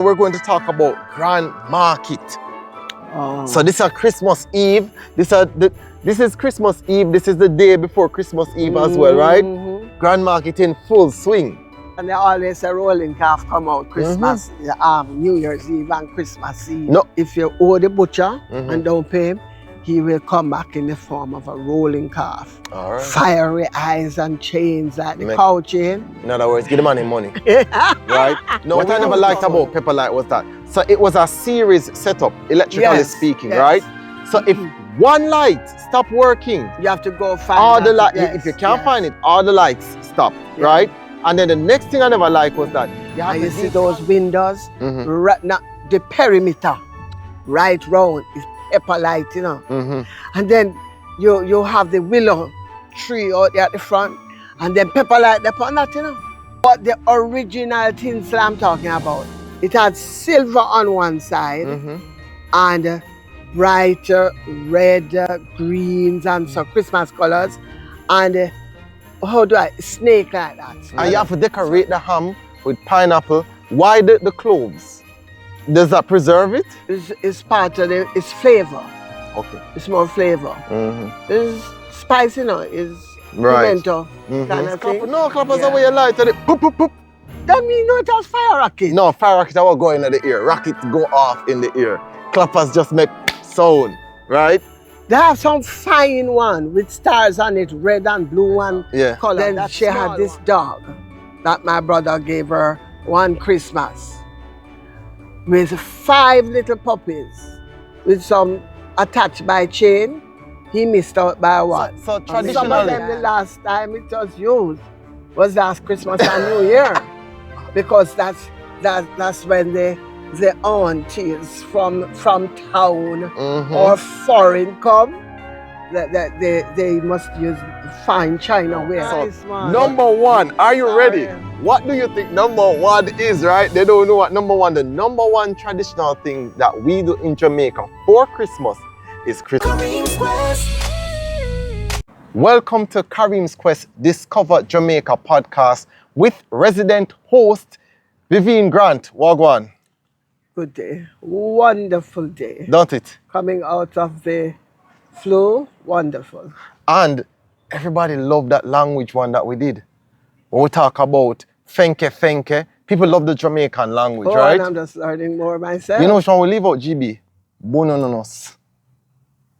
We're going to talk about Grand Market. Oh. So this is Christmas Eve. This is Christmas Eve. This is the day before Christmas Eve as well, right? Grand Market in full swing. And they always say rolling calf come out Christmas, New Year's Eve and Christmas Eve. No. If you owe the butcher and don't pay him, he will come back in the form of a rolling calf. All right. Fiery eyes and chains like the cow chain. In other words, give the man money. Right? No, what I never liked about Pepper Light was that. So it was a series setup, electrically speaking, right? So if one light stopped working, you have to go find all the lights. If you can't find it, all the lights stop, right? And then the next thing I never liked was that you see those windows, the perimeter, right round is Pepper Light, you know. And then you have the willow tree out there at the front, and then Pepper Light upon that, you know. But the original tinsel I'm talking about, it had silver on one side and bright red, greens and some Christmas colors, and snake like that. And you have to decorate the ham with pineapple. Why the cloves? Does that preserve it? It's part of it's flavor. Okay. It's more flavor. It's spicy, you know, it's pimento kind of thing. No, clappers are where you light it. Poop, poop, poop. That mean no, it has fire rocket. No, fire rocket will go into the ear. Rocket go off in the ear. Clappers just make sound, right? They have some fine one with stars on it, red and blue and color. Then she had this dog that my brother gave her one Christmas with 5 little puppies with some attached by chain. He missed out by one. So traditionally, some of them the last time it was used was last Christmas and New Year, because that's when the aunties from town or foreign come. They must use fine china ware. So, number one, are you ready? What do you think number one is, right? They don't know what number one. The number one traditional thing that we do in Jamaica for Christmas is Christmas. Kareem's Quest. Welcome to Kareem's Quest Discover Jamaica podcast with resident host Vivian Grant. Wagwan. Good day. Wonderful day. Don't it? Coming out of the flu, wonderful. And everybody loved that language one that we did. When we talk about fenke, people love the Jamaican language, right? And I'm just learning more myself. You know which one we leave out, GB? Bonononos.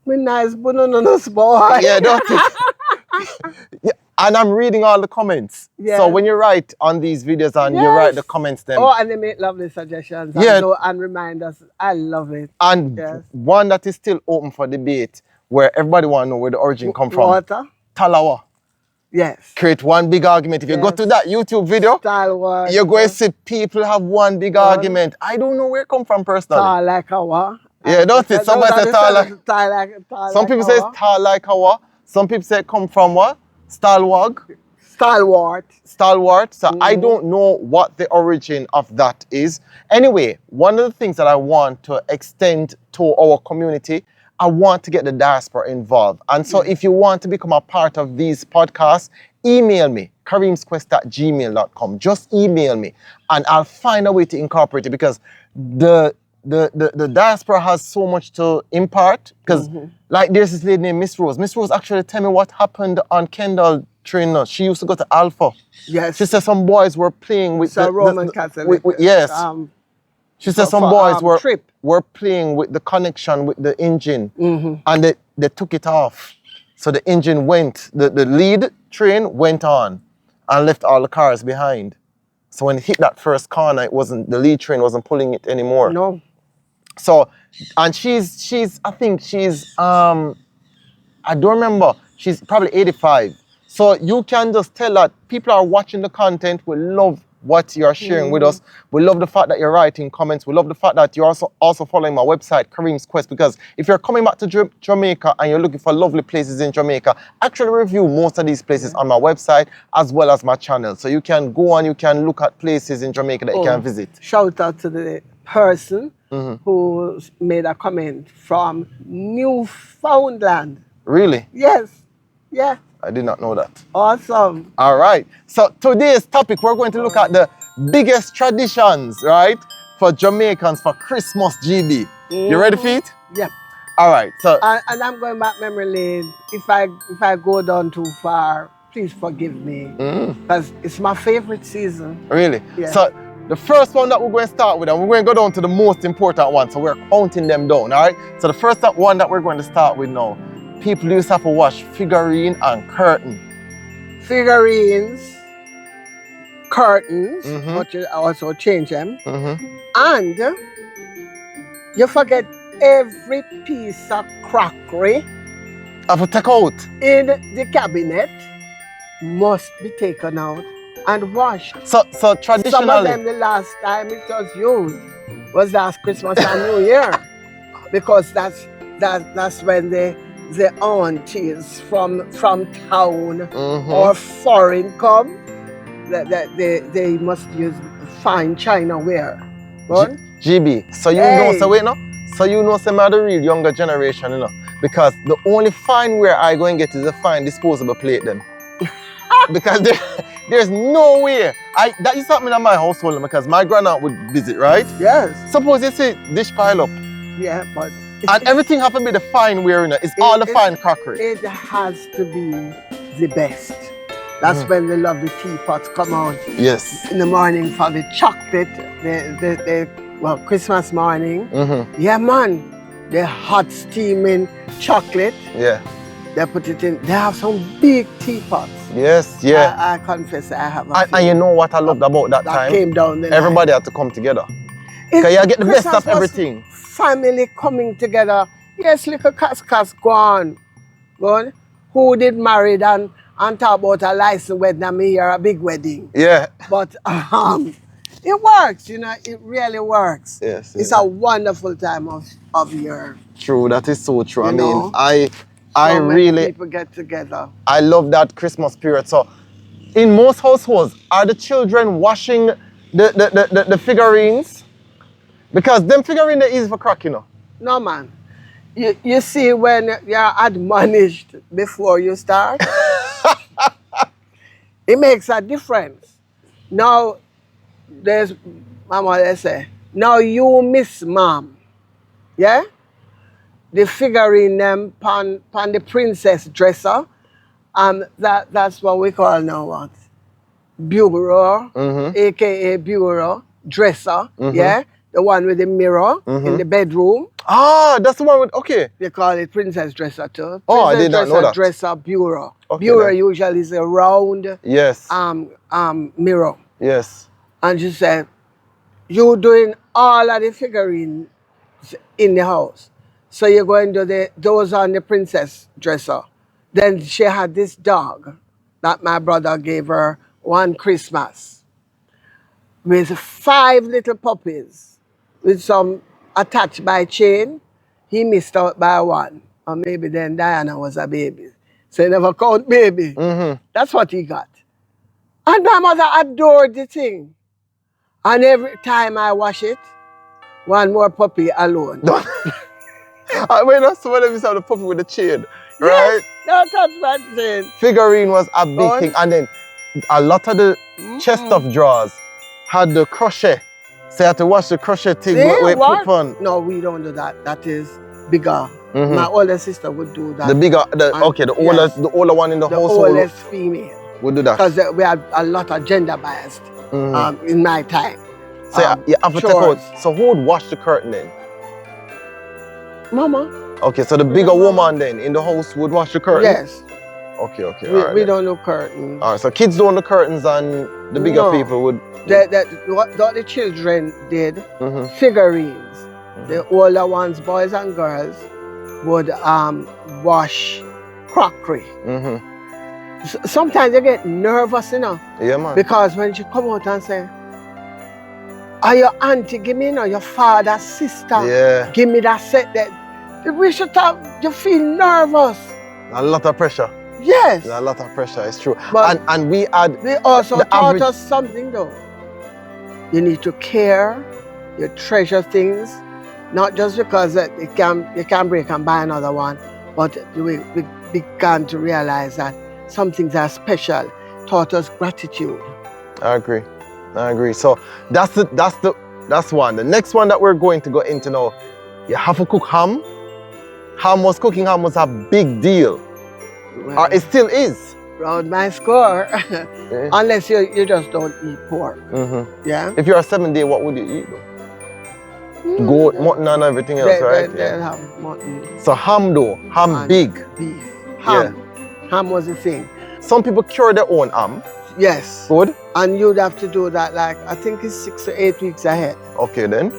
Me nice bonononos boy. Yeah, don't it? And I'm reading all the comments. Yeah. So when you write on these videos and you write the comments then. Oh, and they make lovely suggestions and remind us. I love it. And one that is still open for debate, where everybody want to know where the origin come from. Water? Talawa. Yes. Create one big argument. If you go to that YouTube video, you're going to see people have one big argument. I don't know where it come from personally. Tall like a Yeah, don't it? Somebody say tall like. Some people say it's tall like a. Some people say it come from what? Stalwart. So I don't know what the origin of that is. Anyway, one of the things that I want to extend to our community, I want to get the diaspora involved. And so if you want to become a part of these podcasts, email me, kareemsquest@gmail.com. Just email me and I'll find a way to incorporate it, because the diaspora has so much to impart. Because like there's this lady named Miss Rose. Miss Rose actually tell me what happened on Kendall train now. She used to go to Alpha. Yes. She said some boys were playing with the Roman Catholic. Yes. She said some boys were playing with the connection with the engine, and they took it off. So the engine went, the lead train went on and left all the cars behind. So when it hit that first corner, the lead train wasn't pulling it anymore. No. So, and she's I think she's, I don't remember, she's probably 85. So you can just tell that people are watching the content. We love what you're sharing with us. We love the fact that you're writing comments. We love the fact that you're also following my website, Kareem's Quest, because if you're coming back to Jamaica and you're looking for lovely places in Jamaica, actually review most of these places on my website as well as my channel. So you can go and you can look at places in Jamaica that you can visit. Shout out to the person who made a comment from Newfoundland. Really? Yes. Yeah. I did not know that. Awesome. All right. So today's topic, we're going to look at the biggest traditions, right, for Jamaicans for Christmas, GB. You ready for it? Yep. All right. So And I'm going back memory lane. If I go down too far, please forgive me. Because it's my favorite season. really? Yeah. So the first one that we're going to start with, and we're going to go down to the most important one. So we're counting them down, all right? So the first one that we're going to start with now, people used to have to watch figurine and curtain. Figurines, curtains, but you also change them. And you forget every piece of crockery Have to take out. in the cabinet must be taken out and washed. So traditionally. Some of them the last time it was used was last Christmas and New Year. Because that's when the aunties from town or foreign come, they must use fine china ware. GB, so you know, so wait no? So you know some of the real younger generation, you know? Because the only fine ware I go and get is a fine disposable plate then. Because there's no way. That used to happen in my household because my grandaunt would visit, right? Yes. Suppose you see dish pile up. Yeah, but... And everything have to be the fine ware, you know? It's all the fine crockery. It has to be the best. That's when the lovely teapots come out. Yes. In the morning for the chocolate, well, Christmas morning. Yeah, man. The hot steaming chocolate. Yeah. They put it in. They have some big teapots. Yes, yeah. I confess I have a and you know what I loved about that time? Came down the Everybody had to come together. Because you get the best of everything. Family coming together. Yes, little cats go on. Who did married and talk about a license wedding and me here a big wedding. Yeah. But it works, you know, it really works. Yes. It's a wonderful time of year. True, that is so true. You I mean, know? I So many really people get together. I love that Christmas period. So in most households, are the children washing the figurines? Because them figurines are easy for crack, you know. No, man. You see when you're admonished before you start, it makes a difference. Now, there's, Mama, let's say, now you miss mom, yeah? The figurine them pan the princess dresser, that's what we call now what? Bureau, aka bureau, dresser, yeah? The one with the mirror in the bedroom. Ah, that's the one with, okay. They call it princess dresser too. Oh, I did not know that. Dresser, bureau. Okay, bureau then. usually is a round Yes. mirror. Yes. And she said, you doing all of the figurines in the house. So you're going to those on the princess dresser. Then she had this dog that my brother gave her one Christmas with 5 little puppies with some attached by chain. He missed out by 1. Or maybe then Diana was a baby. So he never count baby. That's what he got. And my mother adored the thing. And every time I wash it, one more puppy alone. I mean, that's when they used to have the puppy with the chain, right? Yes, don't touch my chain. Figurine was a big thing. And then a lot of the chest of drawers had the crochet. So you had to wash the crochet thing with put on. No, we don't do that. That is bigger. My older sister would do that. The bigger, the older one in the household. The oldest female. Would do that. Because we had a lot of gender bias in my time. So you have to take out. So who would wash the curtain then? Mama. Okay, so the bigger woman then in the house would wash the curtain? Yes. Okay. We don't do curtains. All right, so kids don't do curtains and the bigger people would... What the children did, figurines. The older ones, boys and girls, would wash crockery. Sometimes they get nervous, you know. Yeah, man. Because when she come out and say, are your auntie give me, or your father, sister, give me that set that we should have, you feel nervous. A lot of pressure. Yes. A lot of pressure, it's true. But and we had... They also taught us something though. You need to care, you treasure things, not just because you can break and buy another one, but we began to realize that some things are special, taught us gratitude. I agree. So that's the That's one. The next one that we're going to go into now, you have to cook ham. Cooking ham was a big deal. Well, Or it still is. round my score. Yeah. Unless you just don't eat pork. Yeah? If you're a 7-day, what would you eat though? Mm, Goat, mutton and everything else, right? They'll have mutton. So ham though, ham and big. Beef. Ham. Ham was the thing. Some people cure their own ham. Yes. Good. And you'd have to do that like, I think it's 6 to 8 weeks ahead. Okay then.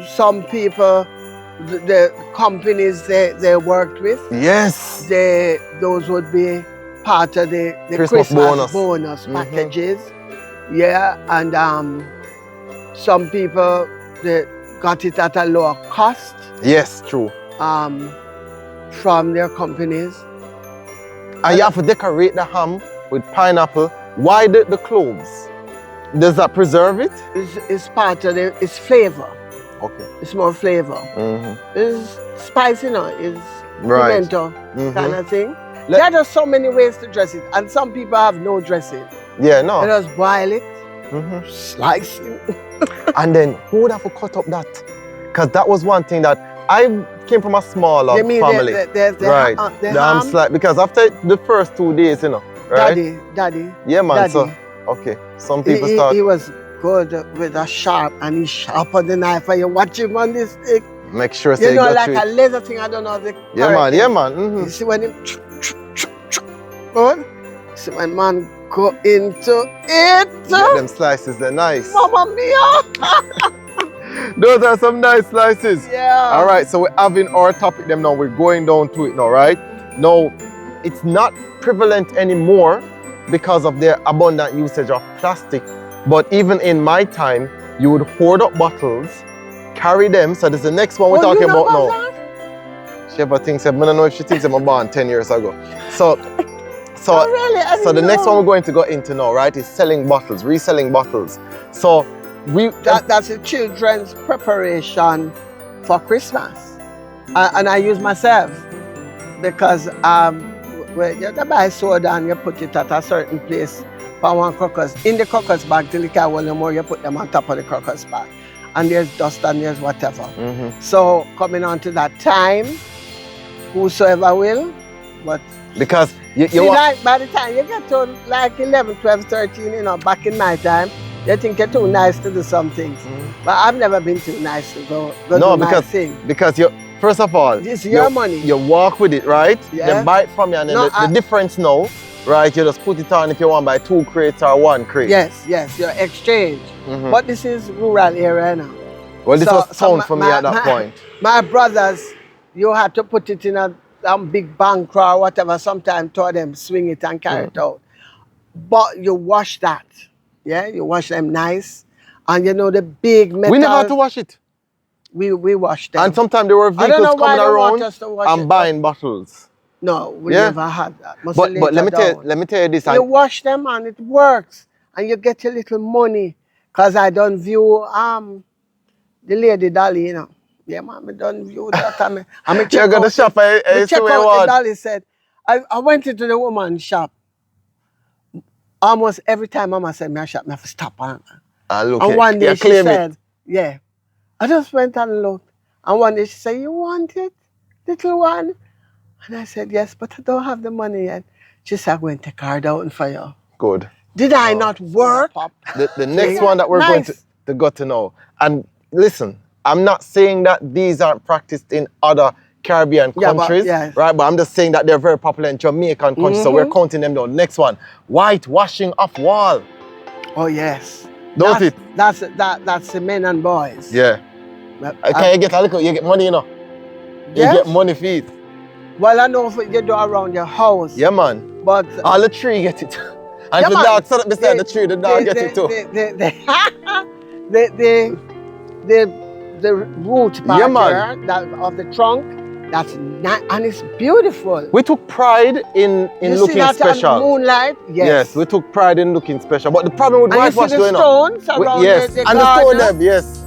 Some people, the companies they worked with, Yes. those would be part of the Christmas bonus packages. Yeah, and some people they got it at a lower cost Yes, true. from their companies. And you have to decorate the ham with pineapple. Why the cloves? Does that preserve it? It's part of its flavor. Okay. It's more flavor. It's spicy, you know. It's Right. pimento kind of thing. There are just so many ways to dress it, and some people have no dressing. Yeah, no. They just boil it, slice it. And then who would have to cut up that? Because that was one thing that I came from a smaller You mean family. the Right. the The ham ham? slice, because after the first 2 days, you know, right? Daddy. Yeah, man. Daddy. So, okay. Some people start. He was good with a sharp, and he sharpened the knife, and you watch him on this stick. Make sure You know, got like through a it. laser thing. I don't know the. Yeah, man. Yeah, man. You see when him good? See when man go into it. Them slices, they're nice. Mamma mia! Those are some nice slices. Yeah. All right, so we're having our topic them now. We're going down to it now, right? Now, it's not prevalent anymore because of their abundant usage of plastic. But even in my time, you would hoard up bottles, carry them. So this is the next one we're talking about now. She ever thinks, I don't know if she thinks I'm born 10 years ago. So really? I so didn't the next know. one we're going to go into now, right, is selling bottles, reselling bottles. So That's a children's preparation for Christmas. And I use myself because when you buy soda and you put it at a certain place for one crackers, in the crackers bag till you can't hold no more, you put them on top of the crackers bag. And there's dust and there's whatever. So coming on to that time, whosoever will, but because like by the time you get to like 11, 12, 13, you know, back in my time, you think you're too nice to do some things. But I've never been too nice to go do my thing. Because you, first of all, It's your money. You walk with it, right? Yeah. They buy it from you, and then the difference now, right? You just put it on if you want buy 2 crates or 1 crate. Yes, your exchange. But this is rural area now. Well, this was sound for me at that point. My brothers, you had to put it in a big bank or whatever, sometimes taught them swing it and carry it out. But you wash that. Yeah, you wash them nice. And you know the big metal. We never had to wash it. We wash them. And sometimes there were vehicles coming around and buying bottles. No, we never had that. But let me tell you this. You wash them and it works. And you get a little money. Because I don't view the Lady Dolly, you know. Yeah, man, I don't view that. I'm check You're going to shop, check out the Dolly said. I went into the woman's shop. Almost every time Mama said me I shop, I have to stop on. And one day she said, yeah. I just went and looked. And one day she said, you want it, little one? And I said, yes, but I don't have the money yet. She said, I'm going to take a card out for you. Good. Did I not work? The next one that we're going to go to know. And listen, I'm not saying that these aren't practiced in other Caribbean countries, right? But I'm just saying that they're very popular in Jamaican countries, so we're counting them down. Next one, whitewashing of wall. Oh yes. That's That's the men and boys. Yeah. Can you get a little? You get money, you know. You get money for it. Well, I know if you do around your house. Yeah, man. But all the tree get it. And the dog sit up beside the tree, the dog get it too. The root part of the trunk. That's nice and it's beautiful. We took pride in looking see that special. On moonlight? Yes, we took pride in looking special. But the problem with whitewash doing stones around yes, the and garden, the stone them, yes.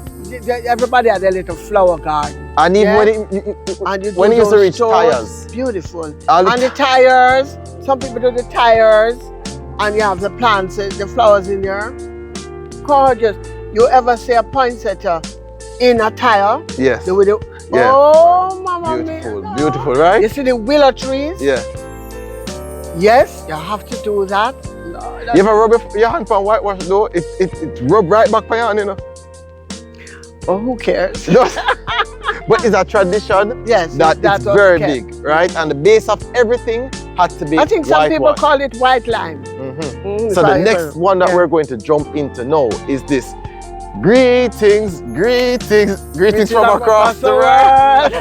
Everybody had a little flower garden. And even when it used to reach tires. Beautiful. And the tires, some people do the tires, and you have the plants, the flowers in there. Gorgeous. You ever see a poinsettia in a tile? Yes. With the, Yeah. oh, mama Beautiful. mia. Beautiful, right? You see the willow trees? Yeah. Yes, you have to do that. You ever rub your hand on whitewash though? It rub right back on your hand, you know. Oh, who cares? But it's a tradition Yes, that that's it's what very we care. big, right? And the base of everything had to be I think some people whitewashed. call it white lime. So the next one that we're going to jump into now is this. Greetings from across the world.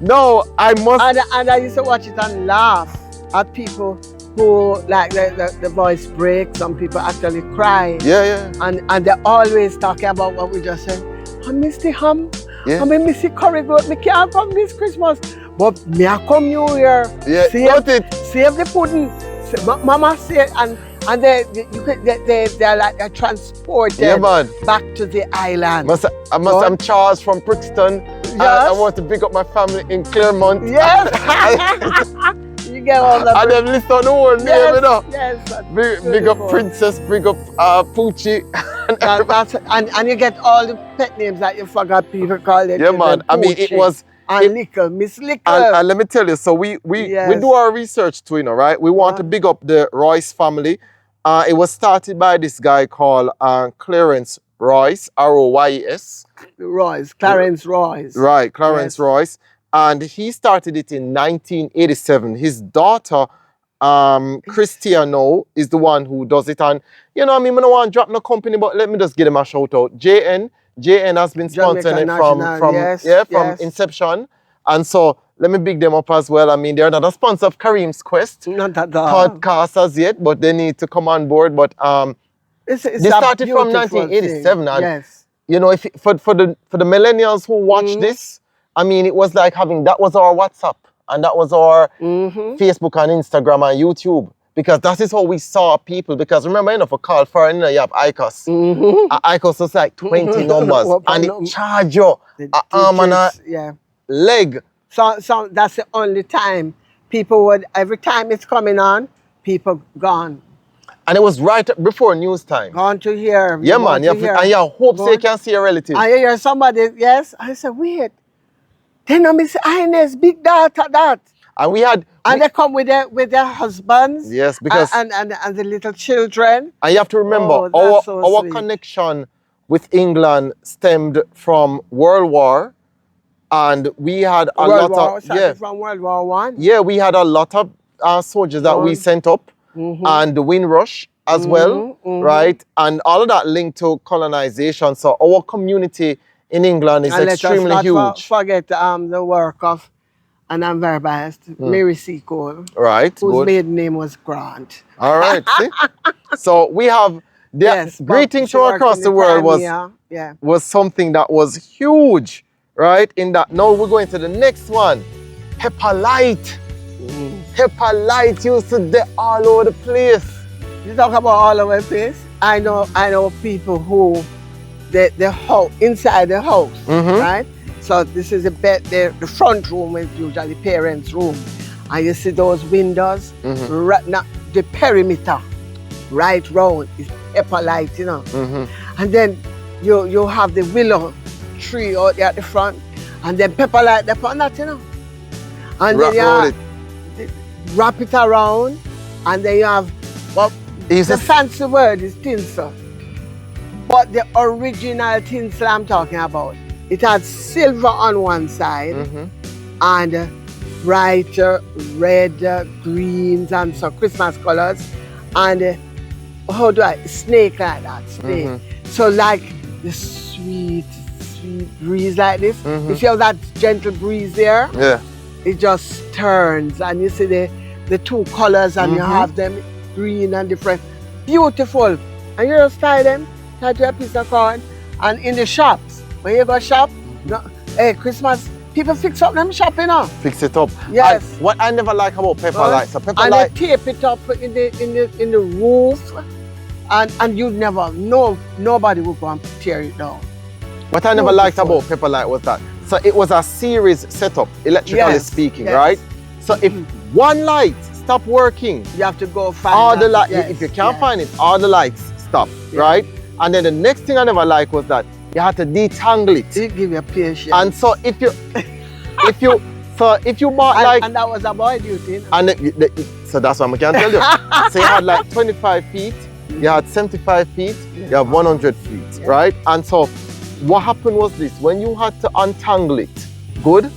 No, I must. And I used to watch it and laugh at people who like the voice break. Some people actually cry. Yeah. And they're always talking about what we just said. I miss the ham. Yeah. I miss the curry goat. I can't come this Christmas. But me I come New Year. Yeah, save the pudding. Mama said, and they're like they're transported back to the island. I'm Charles from Brixton. Yes. I want to pick up my family in Claremont. Yes. You get all that. And them list on the whole name, you know. Yes. Big up Princess, big up Poochie. and you get all the pet names that you forgot people call it. Yeah, man. I mean, it was. And Lickle, Miss Lickle. And let me tell you, so we do our research too, you know, right? We want to big up the Royce family. It was started by this guy called Clarence Royce, R-O-Y-E-S. Clarence Royce. Right, Clarence Royce. And he started it in 1987. His daughter, Cristiano, is the one who does it. And, you know, I mean, I don't want to drop no company, but let me just give him a shout out. JN has been sponsoring it from inception. And so let me big them up as well. I mean, they're not a sponsor of Kareem's Quest not at all. podcast as yet, but they need to come on board. But it's they started from 1987. And, you know, if for the millennials who watch this, I mean, it was like that was our WhatsApp and that was our Facebook and Instagram and YouTube. Because that is how we saw people. Because remember, you know, for call for you have ICOS. ICOS was like 20 numbers. And it charge you an arm and a leg. So that's the only time people would, every time it's coming on, people gone. And it was right before news time. Gone to hear. Yeah, man. And you hope they can see a relative. I hear somebody, yes. I said, wait. Then I miss Ines, big data, that. And we had... And they come with their husbands. Yes, because... And the little children. And you have to remember, our connection with England stemmed from World War. And we had a lot of... From World War One. Yeah, we had a lot of soldiers that we sent up. And the Windrush as well, right? And all of that linked to colonization. So our community in England is extremely huge. Let us not forget the work of, and I'm very biased, Mary Seacole. Right. Whose maiden name was Grant. All right. See? So we have greeting to across the world was something that was huge, right? In that now we're going to the next one. Pepper Light. Pepper Light used to be all over the place. You talk about all over the place. I know people who the house inside the house, right? So this is the front room is usually parents' room. And you see those windows, the perimeter right round is pepper light, you know. And then you have the willow tree out there at the front, and then pepper light upon that, you know. And then you wrap it around, and then you have the fancy word is tinsel. But the original tinsel I'm talking about, it had silver on one side and bright red, greens, and some Christmas colors, and snake like that, snake. So like the sweet breeze like this. You see how that gentle breeze there? Yeah. It just turns, and you see the two colors, and you have them green and different. Beautiful. And you just tie them, tie to a piece of corn, and in the shops, when you go shop, Christmas, people fix up them shop, you know. Fix it up. Yes. And what I never like about pepper light, so pepper and light. they tape it up in the roof, and you never know, nobody will go and tear it down. What I never liked about pepper light was that, so it was a series setup, electrically speaking, right? So if one light stopped working, you have to go find all the lights. If you can't find it, all the lights stop, right? And then the next thing I never liked was that you had to detangle it. It give you patience. And so if you bought like and that was a boy duty. and so that's what I can tell you. So you had like 25 feet, you had 75 feet, you have 100 feet, right? And so what happened was this: when you had to untangle it, good,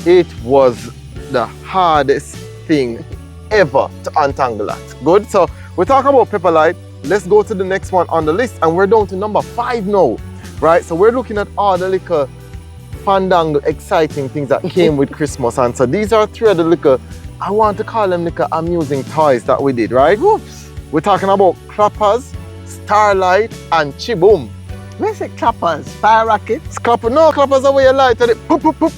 it was the hardest thing ever to untangle that. Good. So we're talking about pepper light. Let's go to the next one on the list, and we're down to number 5 now, right? So we're looking at all the little fandangle, exciting things that came with Christmas, and so these are 3 of the little, I want to call them little amusing toys that we did, right? Whoops. We're talking about clappers, starlight, and chiboom. Where's the clappers? Fire rockets? No, clappers are where you light and it poop poop poop.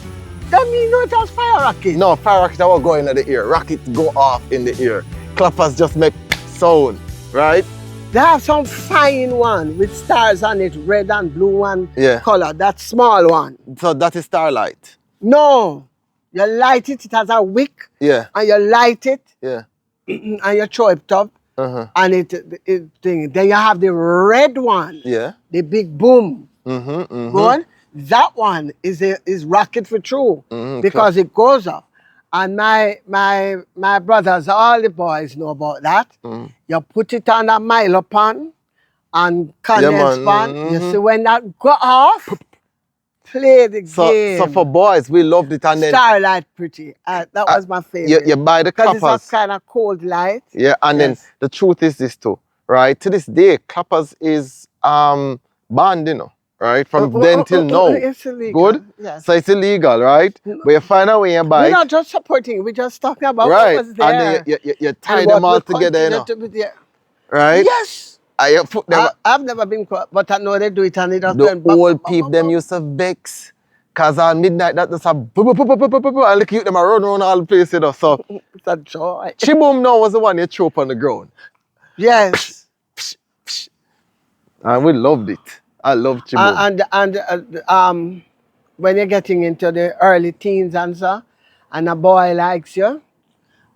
That means no, just fire rockets. No, fire rocket that will go into the ear. Rocket go off in the ear. Clappers just make sound, right? They have some fine one with stars on it, red and blue one color. That small one. So that is starlight. No, you light it. It has a wick. Yeah. And you light it. Yeah. And you throw it up. And it thing. Then you have the red one. Yeah. The big boom. Go on. That one is rocket for true because it goes up. And my brothers, all the boys know about that. You put it on a Milo pan and condensed pan. You see when that go off, play the game. So for boys, we loved it. And then starlight pretty. That was my favorite. You buy the clappers. Because it's a kind of cold light. Yeah, and then the truth is this too, right? To this day, clappers is banned, you know. Right? From then till now. It's illegal. Good? Yes. So it's illegal, right? But you find a way and buy We're it. not just supporting, we're just talking about Right. what was there. And then you tie them all together, you know. Right? Yes. You put them, I've never been, but I know they do it and they just the old people, them used to vex. Because at midnight, that just a boop, boop, boop, boop, boop, boop, and look at them run around all the place, you know. So, it's a joy. Chiboom now was the one you threw up on the ground. Yes. And we loved it. I love Chiboom. And when you're getting into the early teens and so, and a boy likes you,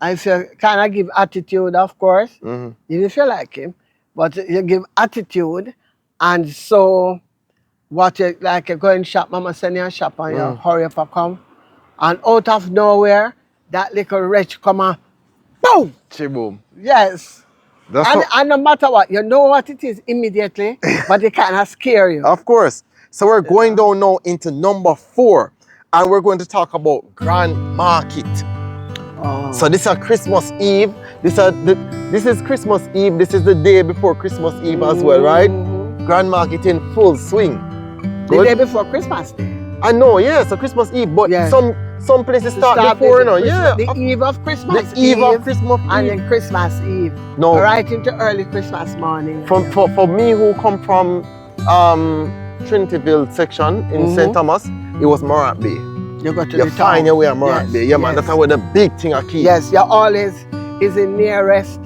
and if you kind of give attitude, of course, even if you like him, but you give attitude, and so what you like, you go and shop, mama send you a shop, and you hurry up and come, and out of nowhere, that little wretch come and boom! Chiboom. Yes. And no matter what, you know what it is immediately, but it kind of scare you. Of course. So we're going down now into number 4, and we're going to talk about Grand Market. So this is Christmas Eve. This is Christmas Eve. This is the day before Christmas Eve as well, right? Grand Market in full swing. The day before Christmas Day. I know, yeah. So Christmas Eve, but some places start before, you know. Yeah. The eve of Christmas. The eve of Christmas Eve. And then Christmas Eve. No. Right into early Christmas morning. For me who come from Trinityville section in St. Thomas, it was Morant Bay. You go to you the find town. your way at Morant Bay. Yeah, man. That's where the big thing I keep. Yes, you always is the nearest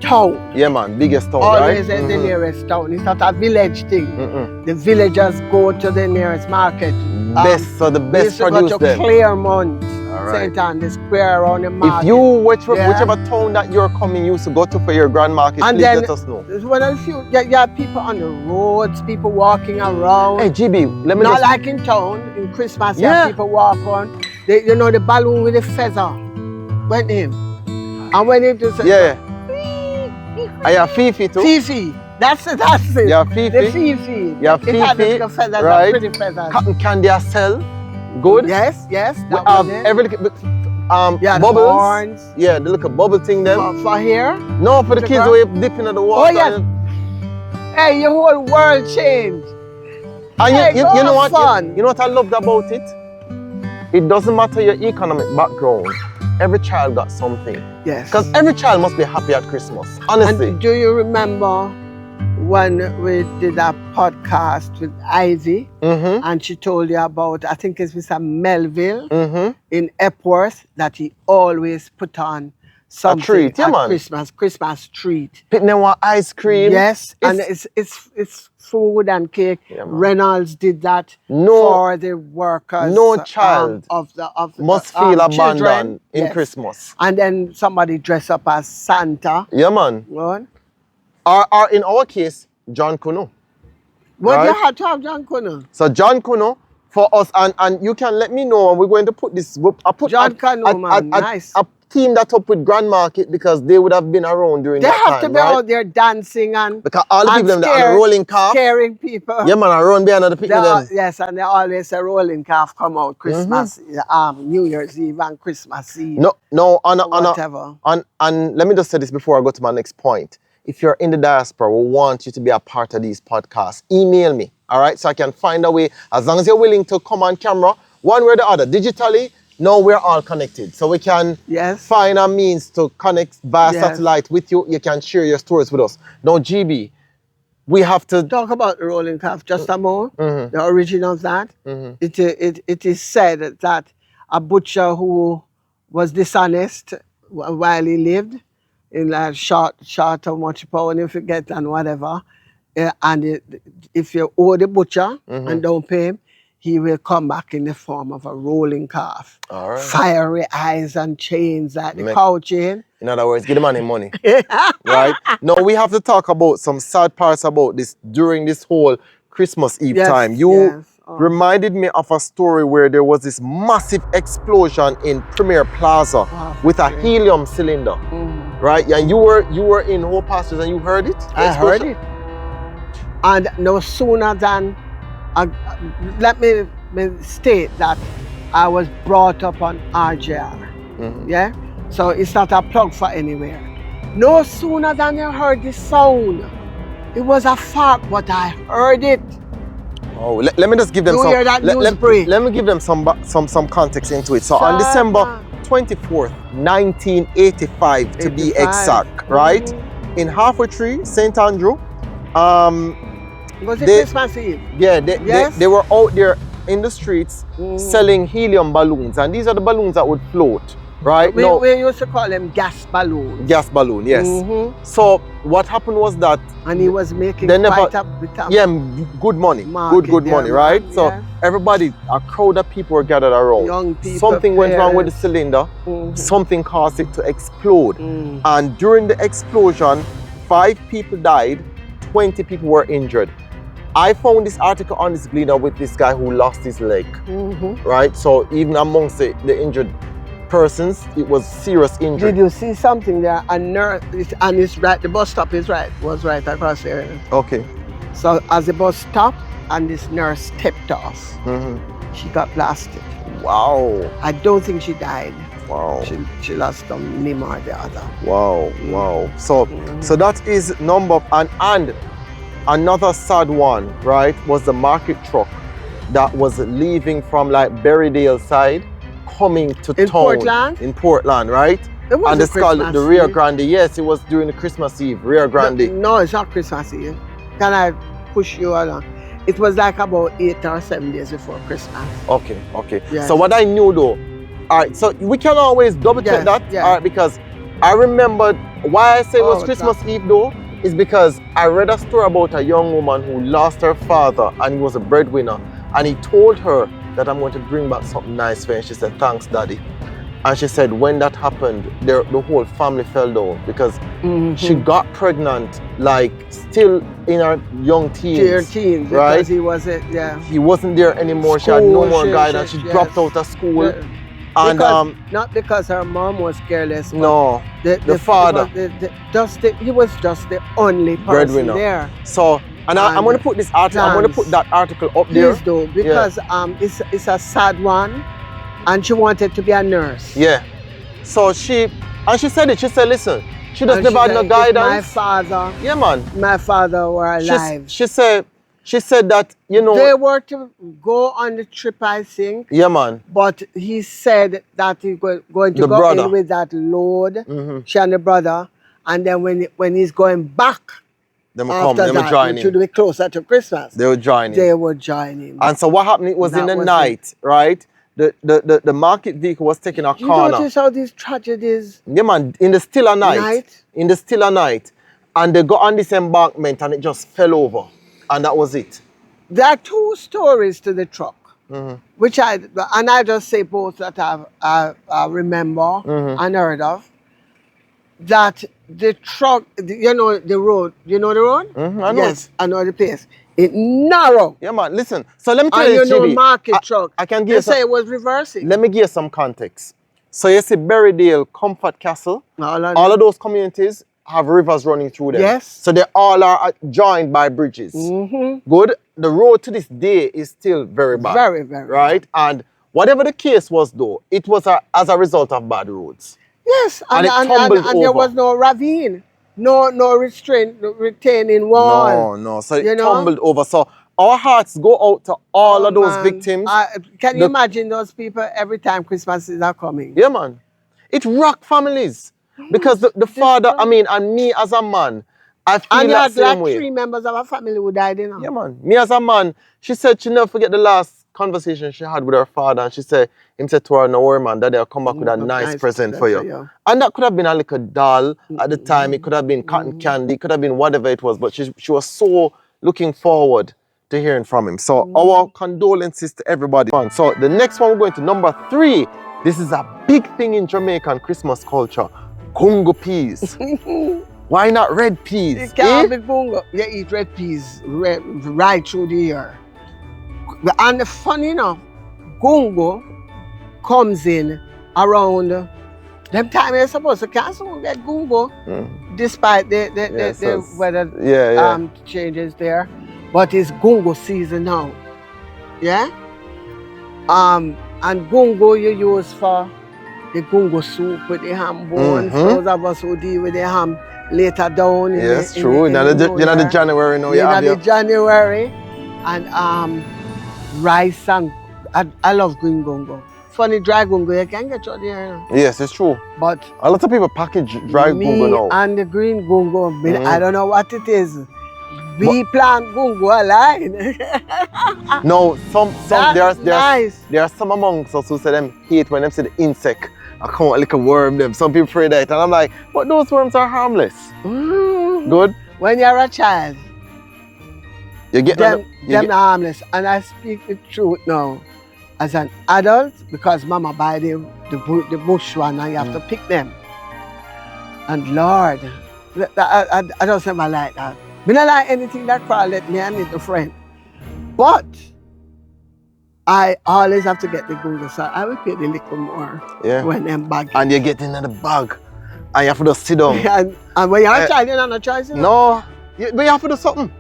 town. Yeah, man. Biggest town, always right? Is the nearest town. It's not a village thing. The villagers go to the nearest market. So the best produce go to then. Claremont, St. Anne, the square around the market. If you, whichever town that you're coming, used to go to for your Grand Market, and please then, let us know. You have people on the roads, people walking around. Hey, GB, let me Not like in town, in Christmas, you have people walk on. You know the balloon with the feather went in. And when it just... I have Fifi too. Fifi. That's it. You have Fifi. The Fifi. You have Fifi. It had the feathers, right? Pretty feathers. Cotton candy I sell. Good. Yes. We have every bubbles. The horns. Yeah, the little bubble thing them. For here? No, for the kids who are dipping in the water. Oh yes. Hey, your whole world changed. And you know what? You know what I loved about it? It doesn't matter your economic background. Every child got something. Yes. Because every child must be happy at Christmas. Honestly. And do you remember when we did a podcast with Ivy and she told you about, I think it's Mr. Melville in Epworth, that he always put on something a treat, at Christmas treat. Picking them one ice cream. Yes, and it's food and cake. Reynolds did that No, for the workers. No child must feel abandoned children. in Christmas. And then somebody dress up as Santa. Yeah, man. What? Or in our case, JOHNKUNNU. What Right? you had to have JOHNKUNNU? So JOHNKUNNU for us, and you can let me know, and we're going to put this. I put JOHNKANOO, man, nice. I team that up with Grand Market because they would have been around during They that have time, to be right? out there dancing and Because all the and people them on the rolling calf. scaring people. Yeah, man, I run behind the people them. Yes, and they always a rolling calf come out Christmas, New Year's Eve and Christmas Eve. No, whatever. And let me just say this before I go to my next point. If you're in the diaspora, we want you to be a part of these podcasts. Email me, all right? So I can find a way, as long as you're willing to come on camera, one way or the other, digitally. Now we're all connected. So we can find a means to connect via satellite with you. You can share your stories with us. Now, GB, we have to talk about the rolling calf just a more. The origin of that. It is said that a butcher who was dishonest while he lived, in like short of much power and if you get and whatever, and if you owe the butcher and don't pay him, he will come back in the form of a rolling calf. All right. Fiery eyes and chains like the cow chain. In other words, give the money money. Right? Now we have to talk about some sad parts about this during this whole Christmas Eve time. You reminded me of a story where there was this massive explosion in Premier Plaza with a helium cylinder. Right? And you were in Hope Pastures and you heard it? I heard it. And no sooner than let me state that I was brought up on RJR. Yeah? So it's not a plug for anywhere. No sooner than I heard the sound. It was a fart, but I heard it. Oh, let me just give them let me give them some context into it. So on December 24th, 1985 to be exact, right? In Halfway Tree, St. Andrew. Was it Christmas Eve? Yeah, they were out there in the streets selling helium balloons, and these are the balloons that would float, right? We used to call them gas balloons. Gas balloon, yes. So what happened was that, and he was making quite a bit of good money, good money, right? So everybody, a crowd of people were gathered around. Young people, something went wrong with the cylinder. Something caused it to explode, and during the explosion, 5 people died, 20 people were injured. I found this article on this Gleaner with this guy who lost his leg, right? So even amongst the injured persons, it was serious injury. Did you see something there? A nurse, and it's right, the bus stop was right across there. Okay. So as the bus stopped and this nurse stepped off, she got blasted. Wow. I don't think she died. Wow. She lost a limb or the other. Wow. So that is number, and another sad one, right, was the market truck that was leaving from like Berrydale side, coming to town. In Portland, right? It was and it's called the Rio Grande. Yes, it was during the Christmas Eve, Rio Grande. No, it's not Christmas Eve. Can I push you along? It was like about 8 or 7 days before Christmas. Okay. Yes. So what I knew though, all right, so we can always double check that, all right, because I remembered why I say it was Christmas Eve though, is because I read a story about a young woman who lost her father and he was a breadwinner, and he told her that I'm going to bring back something nice for her, and she said, thanks daddy. And she said when that happened, the whole family fell down because she got pregnant like still in her young teens. Right? Because he wasn't, he wasn't there anymore. She had no more guidance. She dropped out of school. And not because her mom was careless. No, the father. He was just the only person breadwinner there. So, and I'm going to put this article. I'm going to put that article up there. Please do, because it's a sad one, and she wanted to be a nurse. Yeah. So she said it. She said, listen, she just never had no guidance. My father. Yeah, man. My father were alive. She said that, you know, they were to go on the trip, I think. Yeah, man. But he said that he's going to go in with that load, she and the brother, and then when he's going back, they would join him. It should be closer to Christmas. They would join him. They would join him. And so what happened? It was in the night, right? The market vehicle was taking a corner. You notice how these tragedies? Yeah, man. In the still of night. In the still of night, and they got on this embankment and it just fell over. And that was it. There are 2 stories to the truck, which I just say both that I remember and heard of. That the truck, you know the road. You know the road? I know Yes, I know the place. It narrow. Yeah, man. Listen. So let me tell And you, you know GB, market truck. I can They give say some, it was reversing. let me give you some context. So you see Berrydale, Comfort Castle, all of those communities have rivers running through them. Yes. So they all are joined by bridges. Good. The road to this day is still very bad. Very, very right? And whatever the case was though, it was as a result of bad roads. Yes, And and, it tumbled and there over. was no ravine, no retaining wall. No. So it you know? tumbled over. So our hearts go out to all of those victims. Can you imagine those people every time Christmases are coming? Yeah, man. It rocked families. Because the father, I mean, and me as a man, I feel and that same way. 3 members of our family who died, you know. Yeah, man. Me as a man, she said she never forget the last conversation she had with her father. And she said, him said to her, no worry, man, that they'll come back with a nice present for you. And that could have been a little doll at the time. It could have been cotton candy. It could have been whatever it was. But she was so looking forward to hearing from him. So our condolences to everybody. So the next one we're going to number 3. This is a big thing in Jamaican Christmas culture. Gungo peas. Why not red peas? You can't be gungo. You eat red peas right through the year. And funny enough, gungo comes in around them time you're supposed to cancel get gungo despite the weather changes there. But it's gungo season now. Yeah? And gungo you use for the gungo soup with the ham bones. Those of us who deal with the ham later down. Yes, true. You know the January now. The January. And rice and I love green gungo. Funny dry gungo you can get out there. Yes, it's true. But a lot of people package dry gungo now. And the green gungo, I don't know what it is. We plant gungo alive. No, there are some amongst us who say them hate when them see the insect. I come out like a worm them. Some people afraid that. And I'm like, but those worms are harmless. Good? When you're a child, you get them harmless. And I speak the truth now. As an adult, because mama buy the bush one and you have to pick them. And Lord, I don't ever like that. I don't like anything that crawl at me, I need a friend. But I always have to get the gungo, so I will pay the little more when I'm back. And you get in the bag and you have to just sit down. and when you're a child, you don't have no choice. You know? No, but you have to do something.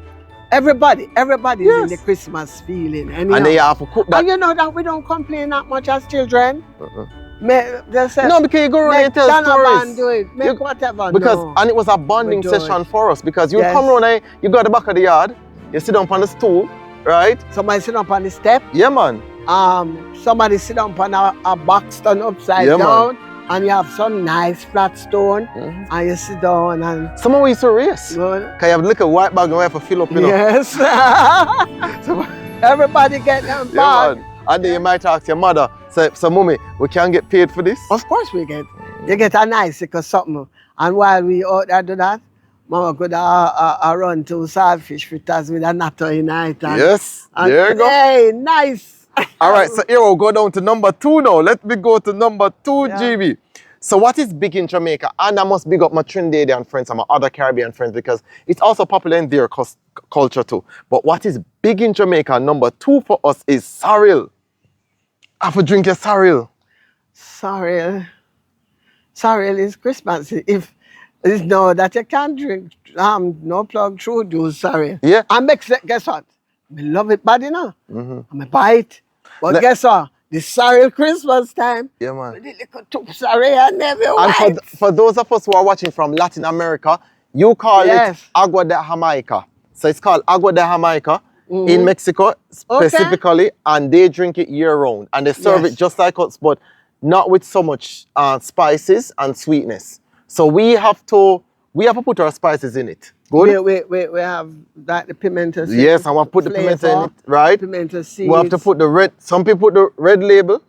Everybody is in the Christmas feeling. And then you have to cook that. And you know that we don't complain that much as children. They say, no, because you go around and tell stories. Do it. Make whatever. And it was a bonding session for us because you come around and you go at the back of the yard, you sit down on the stool, right? Somebody sit down on the step. Yeah, man. Somebody sit down on a box done upside down. Man. And you have some nice flat stone, and you sit down and... Some of we used to race. Because you have a little white bag and you have to fill up, you know. Yes. So everybody get them bag. And then you might ask your mother, say, so mommy, we can get paid for this? Of course we get. You get a nice or something. And while we out there do that, mama could run to saltfish fritters with a natto in it. Yes, there you go. Hey, nice. All right, so here we'll go down to number 2 now. Let me go to number 2, GB. So what is big in Jamaica? And I must big up my Trinidadian friends and my other Caribbean friends because it's also popular in their culture too. But what is big in Jamaica, number 2 for us is sorrel. Have a drink your sorrel. Sorrel is Christmas. If it's no that you can't drink, no plug through do sorrel. Yeah. And guess what? I love it bad enough. I'm a bite. But guess what? The sorrel Christmas time. Yeah, man. The little sorrel and everyone. And for those of us who are watching from Latin America, you call it agua de Jamaica. So it's called agua de Jamaica in Mexico specifically, and they drink it year round. And they serve it just like us, but not with so much spices and sweetness. So we have to put our spices in it. Good? We have that the pimento seed. Yes, and we have put the pimento in it, right? Pimento seeds. We have to put the red, some people put the red label.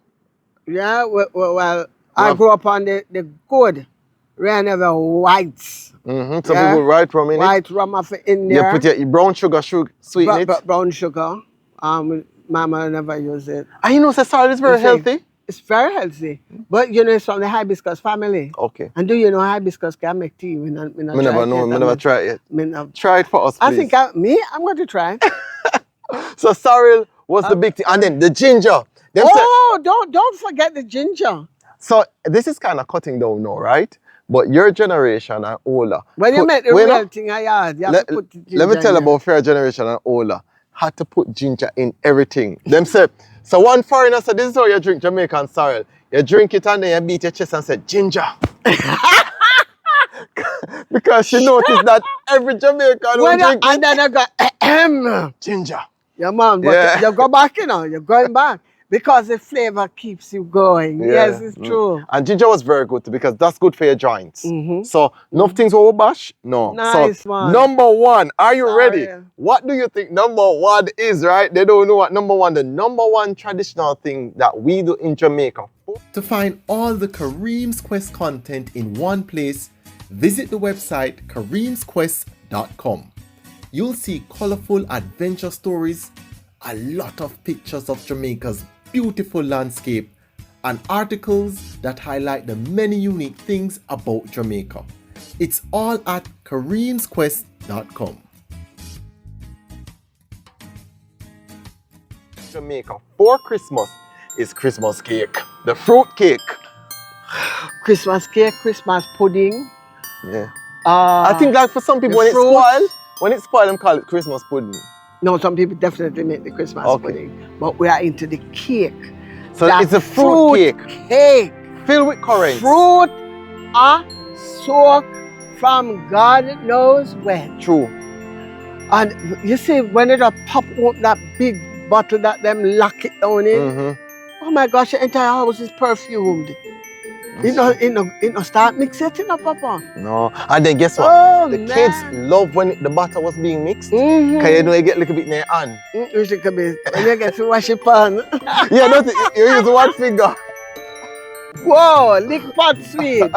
Yeah, well I grew up on the good, red never whites. Some people white rum in it. White rum off in there. You put your brown sugar sweeten it. Brown sugar. Mama never use it. And you know, sorrel is very healthy. It's very healthy. But you know, it's from the hibiscus family. Okay. And do you know hibiscus can make tea? We not I never know. I never tried it. Try it for us, please. I think I'm going to try. So sorrel was the big thing. And then the ginger. Don't forget the ginger. So this is kind of cutting down now, right? But your generation and older. When you make the real thing, you have to put the ginger. Let me tell you about fair generation and older. Had to put ginger in everything. Them say, so one foreigner said, this is how you drink Jamaican sorrel. You drink it and then you beat your chest and say, ginger. Because she noticed that every Jamaican will drink it. And then I go, ginger. Yeah, man, but you go back, you know, you're going back. Because the flavor keeps you going. Yeah. Yes, it's true. And ginger was very good too, because that's good for your joints. So, no things over bash? No. Nice so, one. Number one, are you ready? What do you think number one is, right? They don't know what number one, the number one traditional thing that we do in Jamaica. To find all the Kareems Quest content in one place, visit the website kareemsquest.com. You'll see colorful adventure stories, a lot of pictures of Jamaica's beautiful landscape, and articles that highlight the many unique things about Jamaica. It's all at kareemsquest.com. Jamaica for Christmas is Christmas cake, the fruit cake. Christmas cake, Christmas pudding. Yeah. I think like for some people when it's spoiled, them call it Christmas pudding. No, some people definitely make the Christmas pudding, but we are into the cake. So it's a fruit cake filled with currants. Fruit are soaked from God knows when. True. And you see, when it pop open that big bottle that them lock it down in, oh my gosh, the entire house is perfumed. It no start mixing up, Papa. No. And then guess what? The kids love when the butter was being mixed. Because you know you get a little bit in your hand. When you get to wash your pan. Yeah, don't you use one finger. Whoa, lick pot sweet.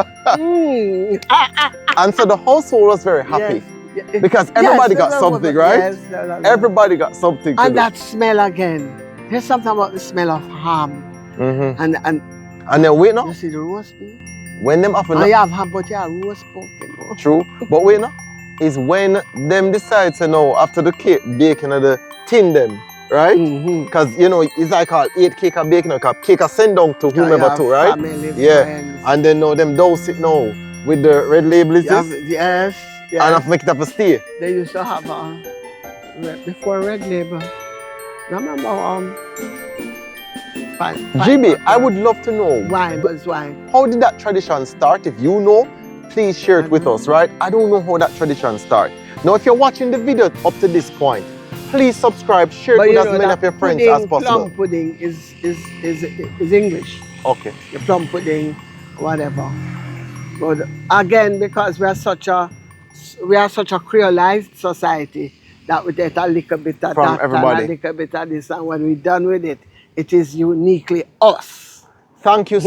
And so the household was very happy. Yes. Because everybody got something, right? Yes, everybody got something. And that smell again. There's something about the smell of ham. And then wait now. You see the roast beef? When them often. I have ham, but you have roast pork. You know? True. But wait now. Is when them decide to know after the cake baking of the tin them, right? Because you know it's like called 8 cake and baking a cup. Cake a send down to whomever too, right? Family, friends. And then now them douse it now with the red label is this? Yes. And have make it up a stay. They used to have before red label. Remember GB, I would love to know why. How did that tradition start? If you know, please share it with us, right? I don't know how that tradition started. Now, if you're watching the video up to this point, please subscribe, share it with as many of your friends as possible. Plum pudding is English. Okay. The plum pudding, whatever. But again, because we are such a creolized society that we get a little bit of from that everybody. And a little bit of this, and when we're done with it, it is uniquely us. Thank you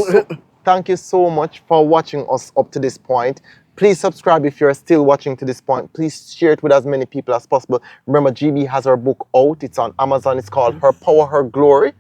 so much for watching us up to this point. Please subscribe if you're still watching to this point. Please share it with as many people as possible. Remember, GB has her book out. It's on Amazon. It's called Her Power, Her Glory.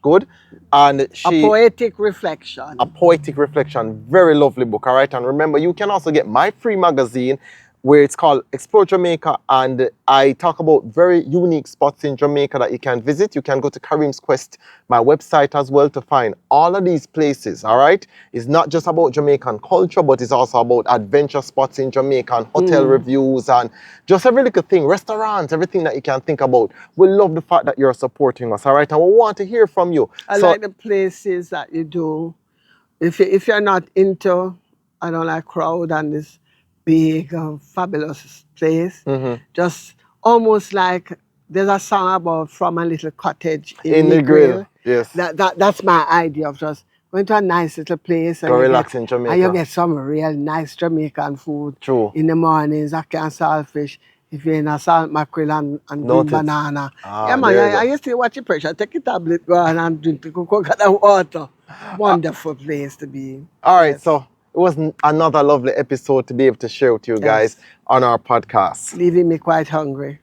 Good. And a poetic reflection. A poetic reflection. Very lovely book, all right? And remember, you can also get my free magazine where it's called Explore Jamaica, and I talk about very unique spots in Jamaica that you can visit. You can go to Kareem's Quest, my website as well, to find all of these places, all right? It's not just about Jamaican culture, but it's also about adventure spots in Jamaica and hotel reviews and just every little thing, restaurants, everything that you can think about. We love the fact that you're supporting us, all right? And we want to hear from you. I like the places that you do. If you're not into, I don't like crowd and this big, fabulous place. Just almost like there's a song about from a little cottage in the grill. Yes. That's my idea of just going to a nice little place and relax in Jamaica. And you get some real nice Jamaican food. True. In the mornings, ackee and saltfish. If you're in a salt mackerel and green banana. Yeah, man, I used to watch your pressure. Take a tablet, go on and drink the coconut water. Wonderful place to be. All right, so it was another lovely episode to be able to share with you guys on our podcast. Leaving me quite hungry.